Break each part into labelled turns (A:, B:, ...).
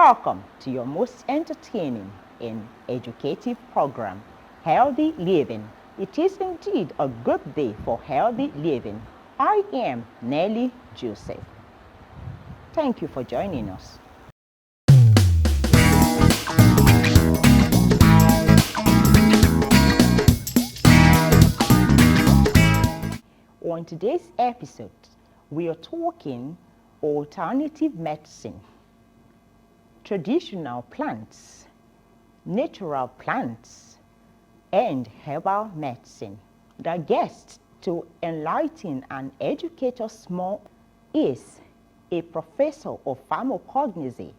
A: Welcome to your most entertaining and educative program, Healthy Living. It is indeed a good day for healthy living. I am Nelly Joseph. Thank you for joining us. On today's episode, we are talking alternative medicine, traditional plants, natural plants, and herbal medicine. The guest to enlighten and educate us more is a professor of pharmacognosy,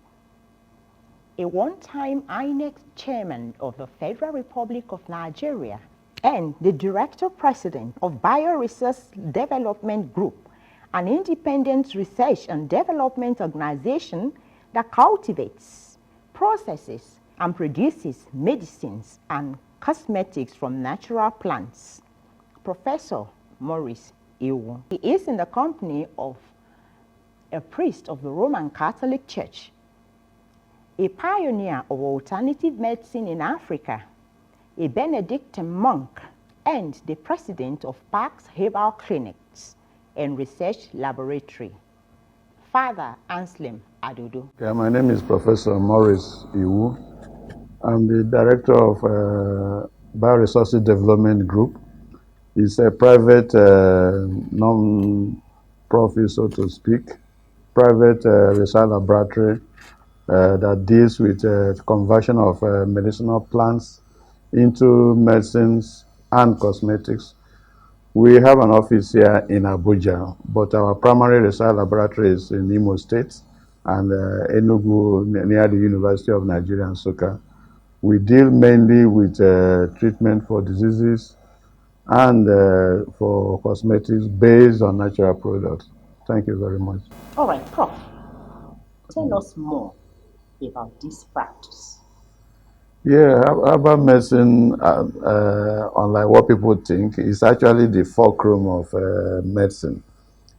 A: a one-time INEC chairman of the Federal Republic of Nigeria, and the Director-President of Bioresource Development Group, an independent research and development organization that cultivates, processes, and produces medicines and cosmetics from natural plants. Professor Maurice Iwu. He is in the company of a priest of the Roman Catholic Church, a pioneer of alternative medicine in Africa, a Benedictine monk, and the president of Parks Herbal Clinics and Research Laboratory. Father Aselm Adodo.
B: Yeah, my name is Professor Maurice Iwu. I'm the director of Bioresources Development Group. It's a private, non-profit, so to speak, private research laboratory that deals with conversion of medicinal plants into medicines and cosmetics. We have an office here in Abuja, but our primary research laboratory is in Imo State and Enugu, near the University of Nigeria, Nsukka. We deal mainly with treatment for diseases and for cosmetics based on natural products. Thank you very much.
A: All right, Prof, tell us more about this practice.
B: Yeah, herbal medicine, unlike what people think, is actually the fulcrum of medicine,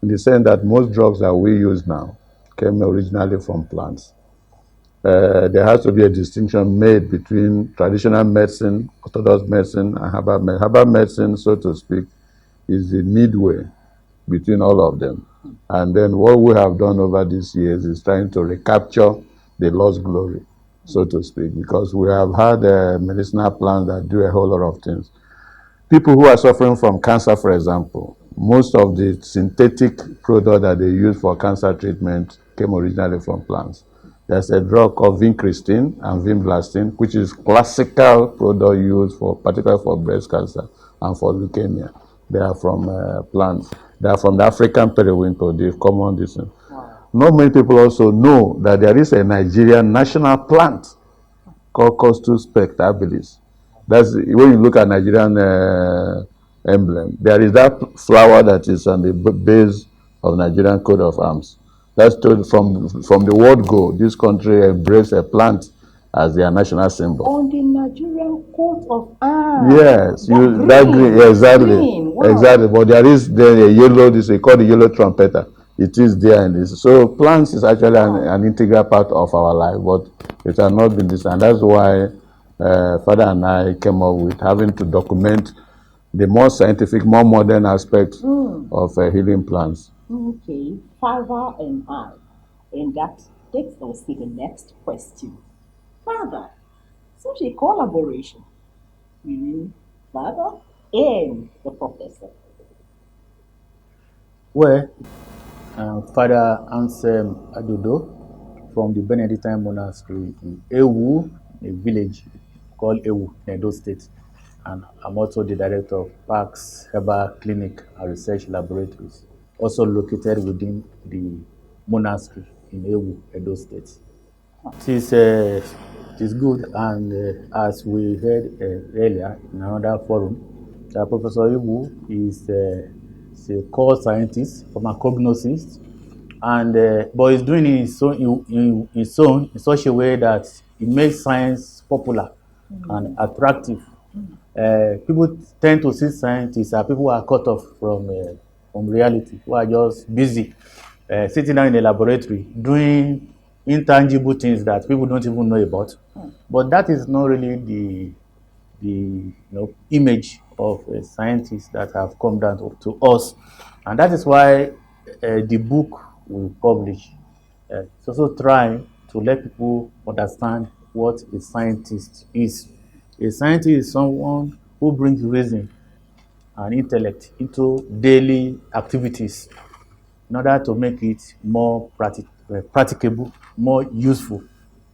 B: in the sense that most drugs that we use now came originally from plants. There has to be a distinction made between traditional medicine, orthodox medicine, and herbal medicine. Herbal medicine, so to speak, is the midway between all of them. And then what we have done over these years is trying to recapture the lost glory, so to speak, because we have had medicinal plants that do a whole lot of things. People who are suffering from cancer, for example, most of the synthetic product that they use for cancer treatment came originally from plants. There's a drug called vincristine and vinblastine, which is classical product used for, particularly for breast cancer and for leukemia. They are from plants. They are from the African periwinkle, the common disease. Not many people also know that there is a Nigerian national plant called Costus spectabilis. That's when you look at Nigerian emblem. There is that flower that is on the base of Nigerian coat of arms. That's told from the word go. This country embraced a plant as their national symbol.
A: On the Nigerian coat of arms.
B: Yes, that green, yeah, exactly, green. Wow. Exactly. But there is then a yellow. This is called the yellow trumpeter. It is there in this. So plants is actually an integral part of our life, but it has not been this, and that's why Father and I came up with having to document the more scientific, more modern aspects of healing plants.
A: Okay, Father and I, and that takes us to the next question. Father, such a collaboration between Father and the professor.
C: Well, Father Aselm Adodo from the Benedictine Monastery in Iwu, a village called Iwu, Edo State. And I'm also the director of Parks Herbal Clinic and Research Laboratories, also located within the monastery in Iwu, Edo State. It is good, and as we heard earlier in another forum, that Professor Iwu is a core scientist, pharmacognosist, and but he's doing it in such a way that it makes science popular and attractive. People tend to see scientists as people who are cut off from reality, who are just busy sitting down in a laboratory doing intangible things that people don't even know about. But that is not really the image of scientists that have come down to us, and that is why the book we publish is also trying to let people understand what a scientist is. A scientist is someone who brings reason and intellect into daily activities in order to make it more practicable, more useful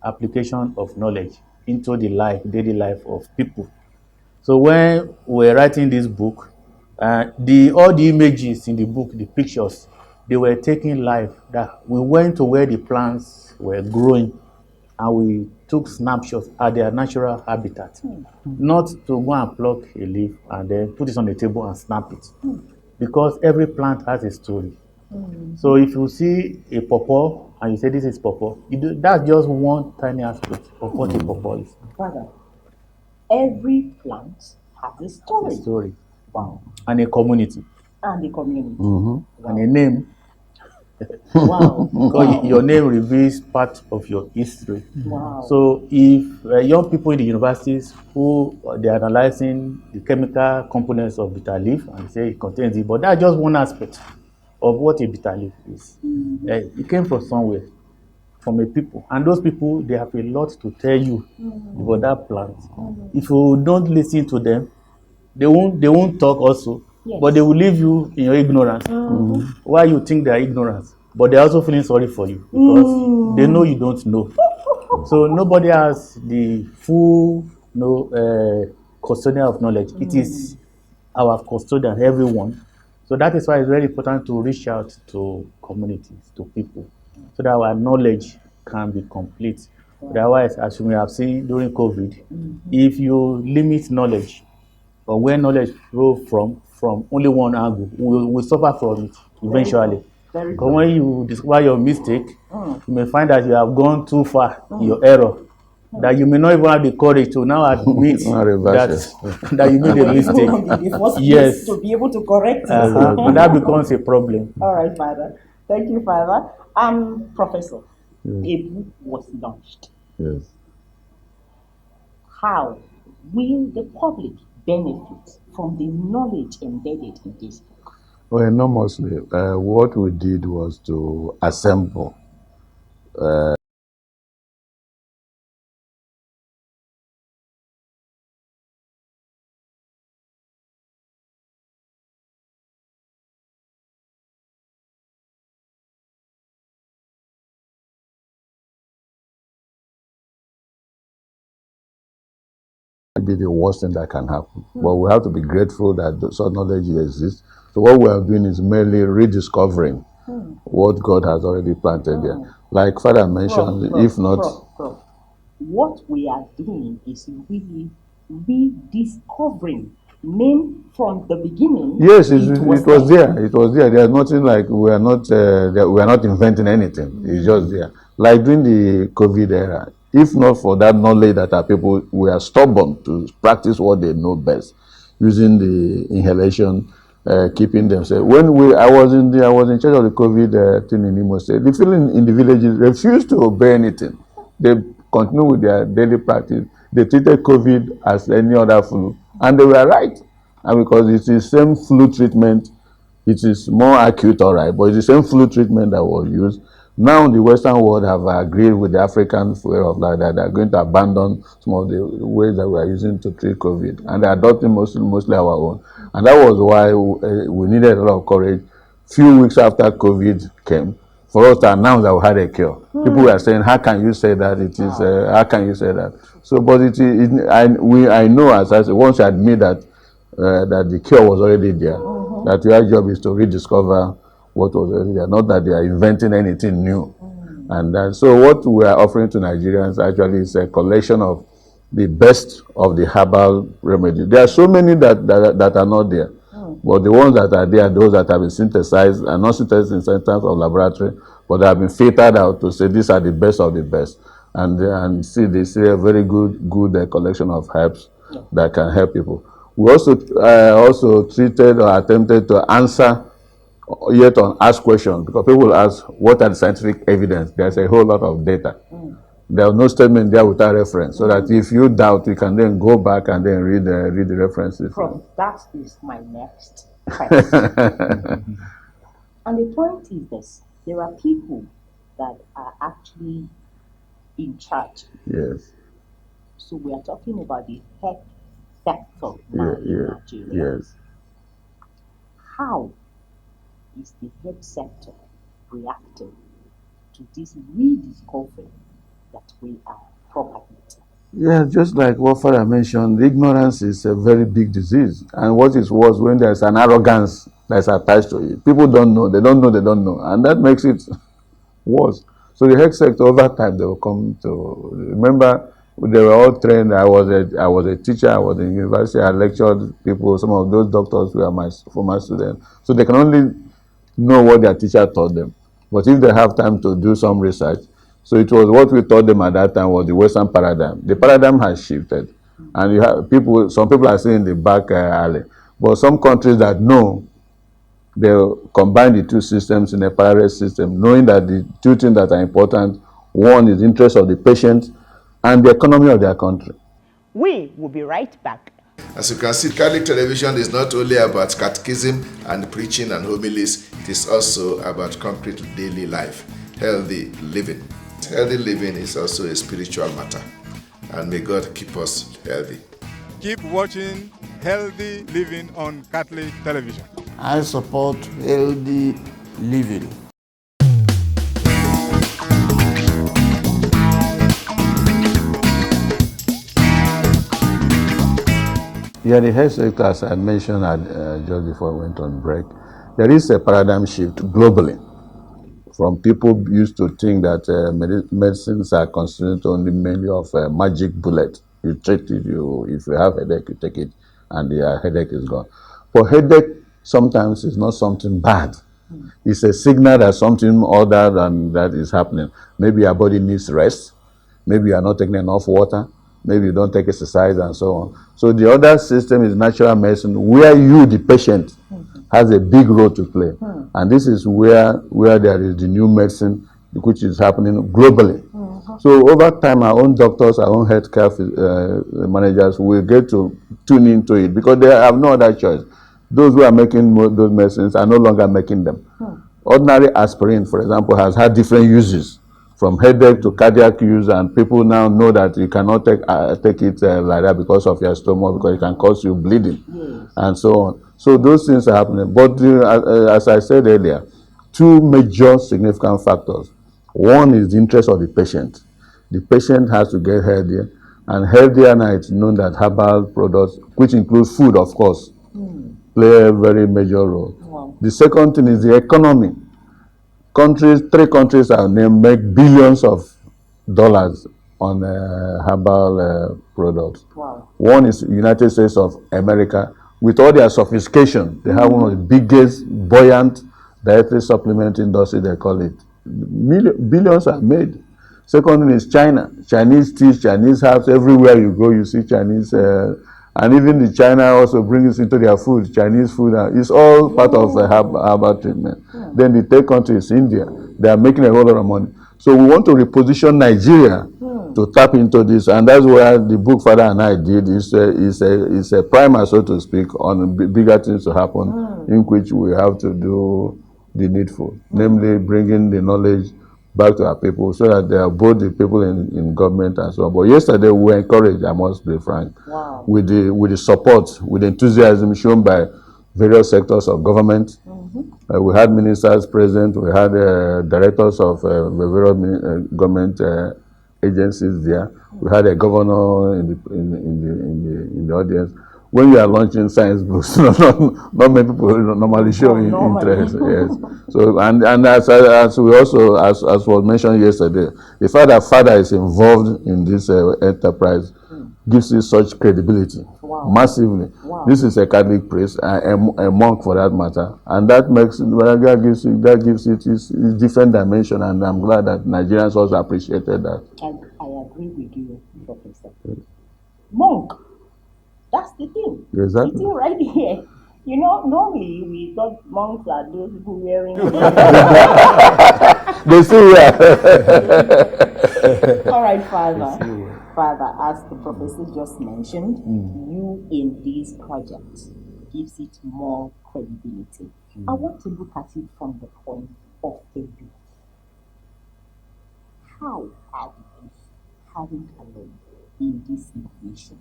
C: application of knowledge into the daily life of people. So when we're writing this book, all the images in the book, the pictures, they were taken live. That we went to where the plants were growing, and we took snapshots at their natural habitat, not to go and pluck a leaf and then put it on the table and snap it, because every plant has a story. So if you see a pawpaw and you say this is pawpaw, that's just one tiny aspect of what a pawpaw is.
A: Father, every plant has a story.
C: A story.
A: Wow.
C: And a community.
A: And a community.
C: Wow. And a name.
A: Wow.
C: Because your name reveals part of your history.
A: Wow.
C: So if young people in the universities who they are analyzing the chemical components of bitter leaf and say it contains it, but that's just one aspect of what a bitter leaf is. It came from somewhere, from a people, and those people, they have a lot to tell you about that plant. If you don't listen to them, they won't talk also. Yes. But they will leave you in your ignorance. Why you think they are ignorant, but they're also feeling sorry for you because they know you don't know. So nobody has the full custodian of knowledge. It is our custodian, everyone. So that is why it's very important to reach out to communities, to people, so that our knowledge can be complete. Otherwise, as you may have seen during COVID, if you limit knowledge, or where knowledge flow from only one angle, we suffer from it eventually. Because when you discover your mistake, you may find that you have gone too far in your error, that you may not even have the courage to now admit that you made a mistake. Yes.
A: To be able to correct it.
C: And that becomes a problem.
A: All right, Father. Thank you, Father. Professor, a book was launched.
B: Yes.
A: How will the public benefit from the knowledge embedded in this book?
B: Well, enormously. What we did was to assemble be the worst thing that can happen. But we have to be grateful that such knowledge exists. So what we are doing is merely rediscovering what God has already planted there. Like Father mentioned, if not...
A: Prof, what we are doing is really rediscovering name from the beginning.
B: Yes, it was there. It was there. There's nothing like we are not inventing anything. It's just there. Like during the COVID era, if not for that knowledge that our people were stubborn to practice what they know best, using the inhalation, keeping themselves. When I was in charge of the COVID thing in Imo State. The people in the villages refused to obey anything. They continued with their daily practice. They treated COVID as any other flu, and they were right. And because it's the same flu treatment, it is more acute, all right, but it's the same flu treatment that was used. Now the Western world have agreed with the African way of life that they're going to abandon some of the ways that we are using to treat COVID, and they're adopting mostly our own. And that was why we needed a lot of courage. Few weeks after COVID came, for us to announce that we had a cure. People were saying, "How can you say that? It is how can you say that?" So, but I know as once you admit that that the cure was already there, that your job is to rediscover what was already there, not that they are inventing anything new. And so what we are offering to Nigerians actually is a collection of the best of the herbal remedies. There are so many that are not there, but the ones that are there, those that have been synthesized, are not synthesized in terms of laboratory, but they have been filtered out to say these are the best of the best. And see, they see a very good collection of herbs that can help people. We also treated or attempted to answer yet unasked questions, because people ask, what are the scientific evidence? There's a whole lot of data. There are no statement there without reference, so that if you doubt, you can then go back and then read the references.
A: Prof, that is my next question. And the point is this: there are people that are actually in charge.
B: Yes.
A: So we are talking about the health sector now in Nigeria.
B: Yes.
A: How is the health sector reacting to this rediscovery that we are propagating?
B: Yeah, just like what Father mentioned, ignorance is a very big disease. And what is worse, when there's an arrogance that's attached to it. People don't know, they don't know, they don't know. And that makes it worse. So the health sector, over time, they will come to, remember, they were all trained. I was a teacher, I was in university, I lectured people, some of those doctors were my former students. So they can only know what their teacher taught them. But if they have time to do some research, so it was what we taught them at that time was the Western paradigm. The paradigm has shifted. And you have people, some people are still in the back alley. But some countries that know, they combine the two systems in a parallel system, knowing that the two things that are important, one is the interest of the patient and the economy of their country.
A: We will be right back.
D: As you can see, Catholic television is not only about catechism and preaching and homilies, it is also about concrete daily life, healthy living. Healthy living is also a spiritual matter, and may God keep us healthy.
E: Keep watching Healthy Living on Catholic television.
F: I support healthy living.
B: Yeah, the health sector, as I mentioned just before we went on break, there is a paradigm shift globally from people used to think that medicines are constituted only mainly of a magic bullet. You treat it, if you have headache, you take it, and the headache is gone. But headache sometimes is not something bad. It's a signal that something other than that is happening. Maybe your body needs rest. Maybe you are not taking enough water. Maybe you don't take exercise and so on. So the other system is natural medicine, where you, the patient, has a big role to play. And this is where there is the new medicine, which is happening globally. So over time, our own doctors, our own healthcare managers will get to tune into it, because they have no other choice. Those who are making those medicines are no longer making them. Ordinary aspirin, for example, has had different uses, from headache to cardiac use, and people now know that you cannot take it like that because of your stomach, because it can cause you bleeding, and so on. So those things are happening. But as I said earlier, two major significant factors. One is the interest of the patient. The patient has to get healthier, and healthier now it's known that herbal products, which includes food, of course, play a very major role. Wow. The second thing is the economy. Three countries are named, make billions of dollars on herbal products. Wow. One is United States of America. With all their sophistication, they have one of the biggest buoyant dietary supplement industry, they call it. Billions are made. Second thing is China. Chinese tea, Chinese herbs, everywhere you go, you see Chinese. And even the China also brings into their food, Chinese food. It's all part of herbal treatment. Then the third country is India. They are making a whole lot of money. So we want to reposition Nigeria to tap into this, and that's where the book Father and I did is a primer, so to speak, on bigger things to happen, in which we have to do the needful, namely bringing the knowledge back to our people, so that they are both the people in government and so on. But yesterday we were encouraged, I must be frank, with the support, with the enthusiasm shown by various sectors of government. We had ministers present, we had directors of various government agencies there. We had a governor in the audience. When you are launching science books, not many people normally show interest. Yes. So and as we also as was mentioned yesterday, the fact that Father is involved in this enterprise gives it such credibility, massively. This is a Catholic priest, a monk for that matter, and that makes that gives it its different dimension. And I'm glad that Nigerians also appreciated that.
A: I agree with you, Professor. Monk. That's the thing.
B: Exactly.
A: Sitting right here You know, normally we thought monks are those people wearing.
B: They see where.
A: All right, Father. Father, as the professor just mentioned, you in these projects gives it more credibility. I want to look at it from the point of the youth. How are the youth having alone in this situation?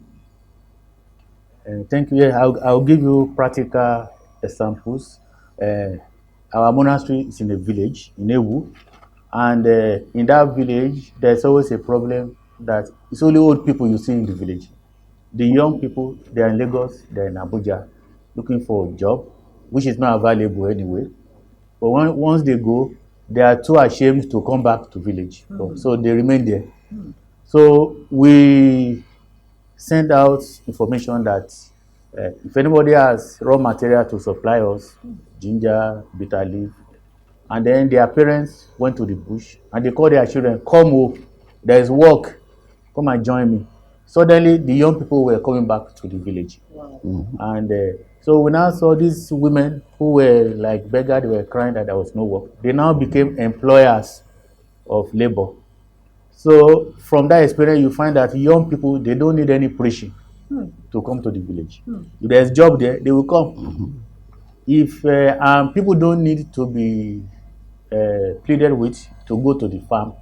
C: Thank you. Yeah, I'll give you practical examples. Our monastery is in a village in Iwu, and in that village, there's always a problem that it's only old people you see in the village. The young people, they're in Lagos, they're in Abuja, looking for a job, which is not available anyway. But once they go, they are too ashamed to come back to village, so they remain there. So we send out information that if anybody has raw material to supply us, ginger, bitter leaf, and then their parents went to the bush and they called their children, come home, there is work, come and join me. Suddenly, the young people were coming back to the village. Wow. And so we now saw these women who were like beggars, they were crying that there was no work. They now became employers of labor. So from that experience, you find that young people, they don't need any preaching to come to the village. If there's job there, they will come. If people don't need to be pleaded with to go to the farm,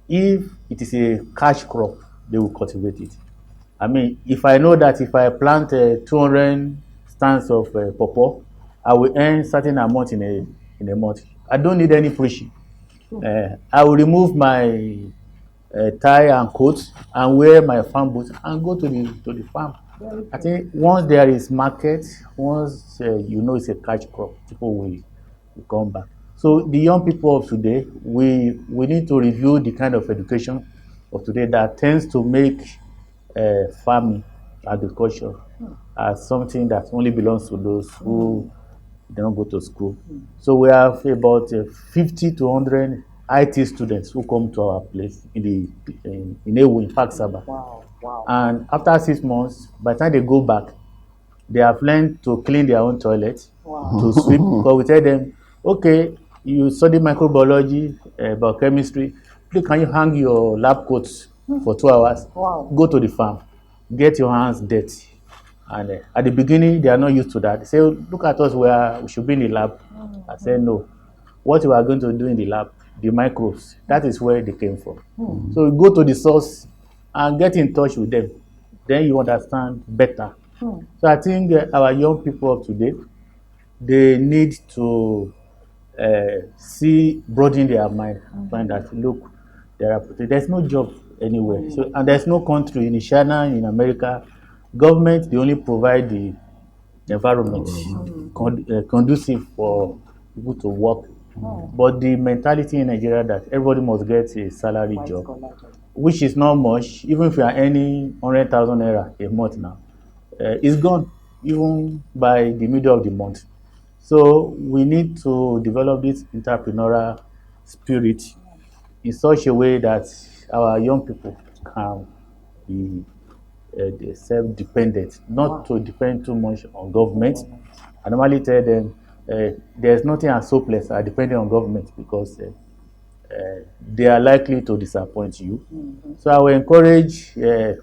C: if it is a cash crop, they will cultivate it. I mean, if I know that if I plant 200 stands of pawpaw, I will earn certain amount in a month. I don't need any preaching. I will remove my tie and coat and wear my farm boots and go to the farm. I think once there is market, once you know it's a cash crop, people will come back. So the young people of today, we need to review the kind of education of today that tends to make farming, agriculture, as something that only belongs to those who don't go to school. So we have about 50 to 100 IT students who come to our place in Ewu, in Park Saba.
A: Wow, wow.
C: And after 6 months, by the time they go back, they have learned to clean their own toilet, to sweep. Because we tell them, okay, you study microbiology, biochemistry, please can you hang your lab coats for 2 hours?
A: Wow.
C: Go to the farm, get your hands dirty. And at the beginning, they are not used to that. They say, look at us, we should be in the lab. I say, no. What you are going to do in the lab, the microbes, that is where they came from. So you go to the source and get in touch with them. Then you understand better. So I think our young people of today, they need to broaden their mind, find that, look, there's no job anywhere. So, and there's no country in China, in America, government, they only provide the environment conducive for people to work. But the mentality in Nigeria that everybody must get a salary job, which is not much, even if you are earning 100,000 naira a month now, is gone even by the middle of the month. So we need to develop this entrepreneurial spirit in such a way that our young people can be self-dependent, not to depend too much on government. I normally tell them there's nothing as hopeless as depending on government because they are likely to disappoint you. So I will encourage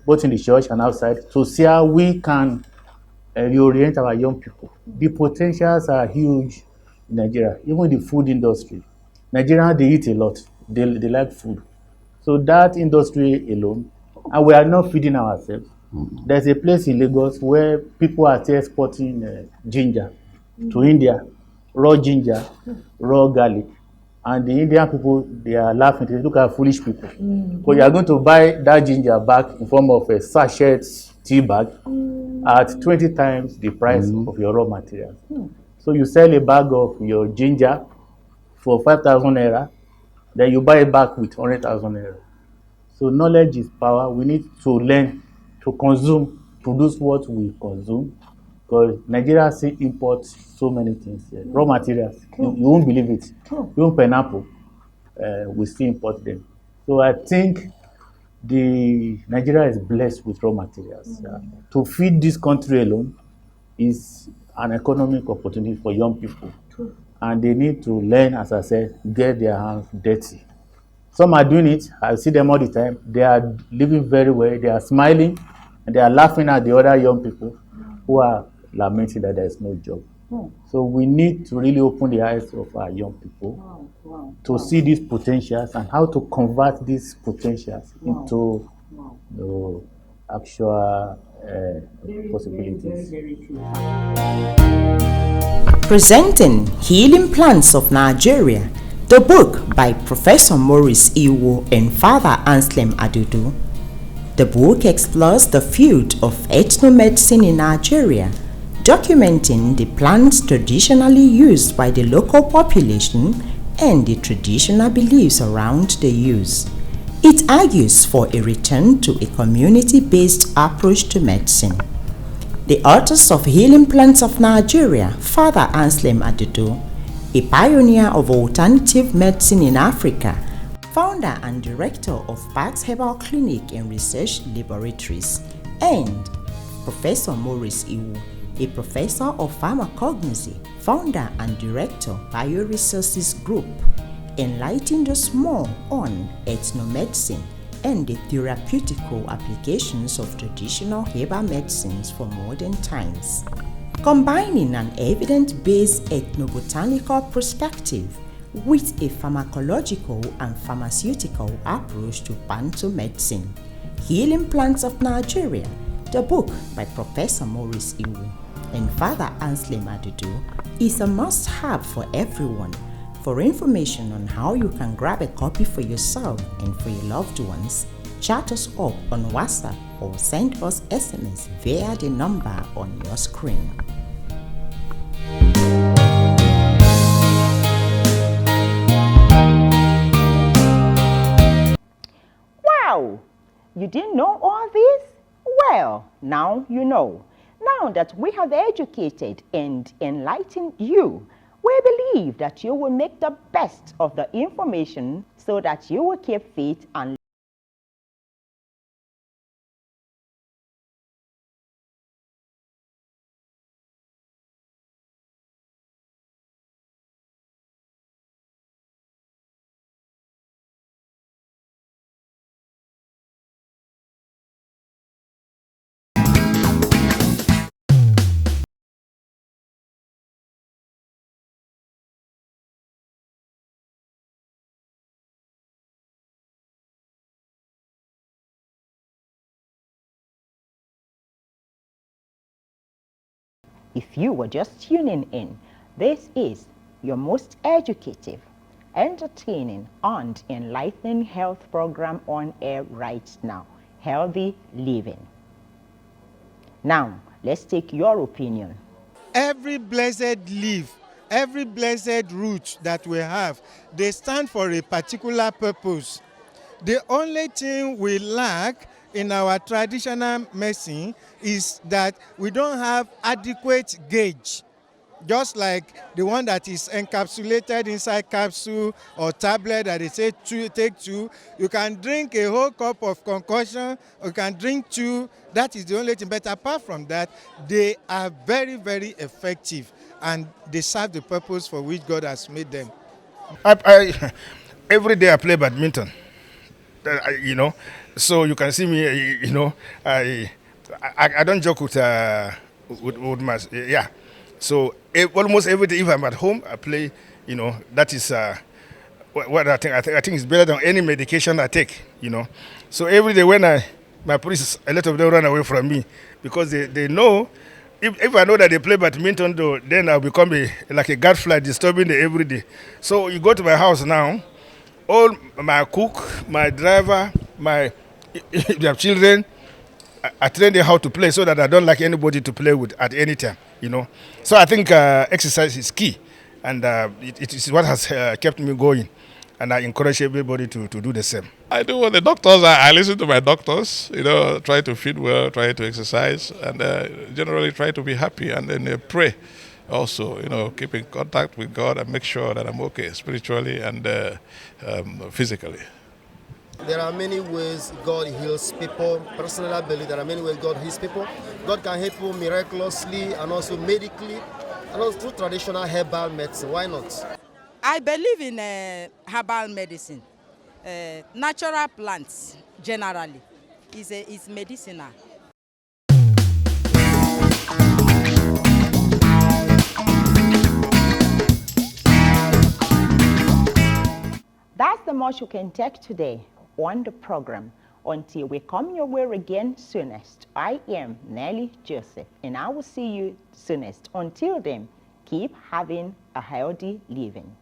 C: both in the church and outside to see how we can reorient our young people. The potentials are huge in Nigeria, even the food industry. Nigerians, they eat a lot. They like food. So that industry alone, and we are not feeding ourselves. There's a place in Lagos where people are still exporting ginger to India, raw ginger, raw garlic. And the Indian people, they are laughing. They look at foolish people. Because you are going to buy that ginger back in form of a sachet tea bag at 20 times the price of your raw materials. So you sell a bag of your ginger for 5,000 naira, then you buy it back with 100,000 naira. So knowledge is power. We need to learn to consume, produce what we consume. Because Nigeria still imports so many things, raw materials. You won't believe it. Even pineapple, we still import them. So I think Nigeria is blessed with raw materials. To feed this country alone, is an economic opportunity for young people. And they need to learn, as I said, get their hands dirty. Some are doing it. I see them all the time. They are living very well. They are smiling, and they are laughing at the other young people who are lamenting that there is no job. So we need to really open the eyes of our young people to see these potentials and how to convert these potentials into actual possibilities.
A: Presenting Healing Plants of Nigeria, the book by Professor Maurice Iwu and Father Aselm Adodo. The book explores the field of ethnomedicine in Nigeria, documenting the plants traditionally used by the local population and the traditional beliefs around the use. It argues for a return to a community-based approach to medicine. The authors of Healing Plants of Nigeria, Father Aselm Adodo, a pioneer of alternative medicine in Africa, founder and director of Parks Herbal Clinic and Research Laboratories, and Professor Maurice Iwu, a professor of pharmacognosy, founder and director, Bioresources Group, enlighten the small on ethnomedicine and the therapeutical applications of traditional herbal medicines for modern times, combining an evidence-based ethnobotanical perspective with a pharmacological and pharmaceutical approach to Bantu medicine. Healing Plants of Nigeria, the book by Professor Maurice Iwu and Father Aselm Adodo, is a must-have for everyone. For information on how you can grab a copy for yourself and for your loved ones, chat us up on WhatsApp or send us SMS via the number on your screen. Wow! You didn't know all this? Well, now you know. Now that we have educated and enlightened you, we believe that you will make the best of the information so that you will keep fit and if you were just tuning in, this is your most educative, entertaining, and enlightening health program on air right now, Healthy Living. Now, let's take your opinion.
E: Every blessed leaf, every blessed root that we have, they stand for a particular purpose. The only thing we lack in our traditional medicine is that we don't have adequate gauge. Just like the one that is encapsulated inside capsule or tablet that they say take two, you can drink a whole cup of concoction, or you can drink two. That is the only thing. But apart from that, they are very, very effective and they serve the purpose for which God has made them.
G: Every day I play badminton. So you can see me. I don't joke with my yeah. So almost every day, if I'm at home, I play. That is what I think. I think it's better than any medication I take. So every day when my police, a lot of them run away from me because they know. If I know that they play badminton, though, then I'll become like a gadfly disturbing them every day. So you go to my house now, all my cook, my driver, my their children, I train them how to play so that I don't like anybody to play with at any time. So I think exercise is key, and it is what has kept me going, and I encourage everybody to do the same.
H: I do what the doctors. I listen to my doctors. Try to feed well, try to exercise, and generally try to be happy, and then pray. Also, keep in contact with God and make sure that I'm okay spiritually and physically.
I: There are many ways God heals people. Personally, I believe there are many ways God heals people. God can help people miraculously and also medically and also through traditional herbal medicine. Why not?
J: I believe in herbal medicine. Natural plants, generally, is medicinal.
A: That's the much you can take today on the program. Until we come your way again soonest, I am Nelly Joseph, and I will see you soonest. Until then, keep having a healthy living.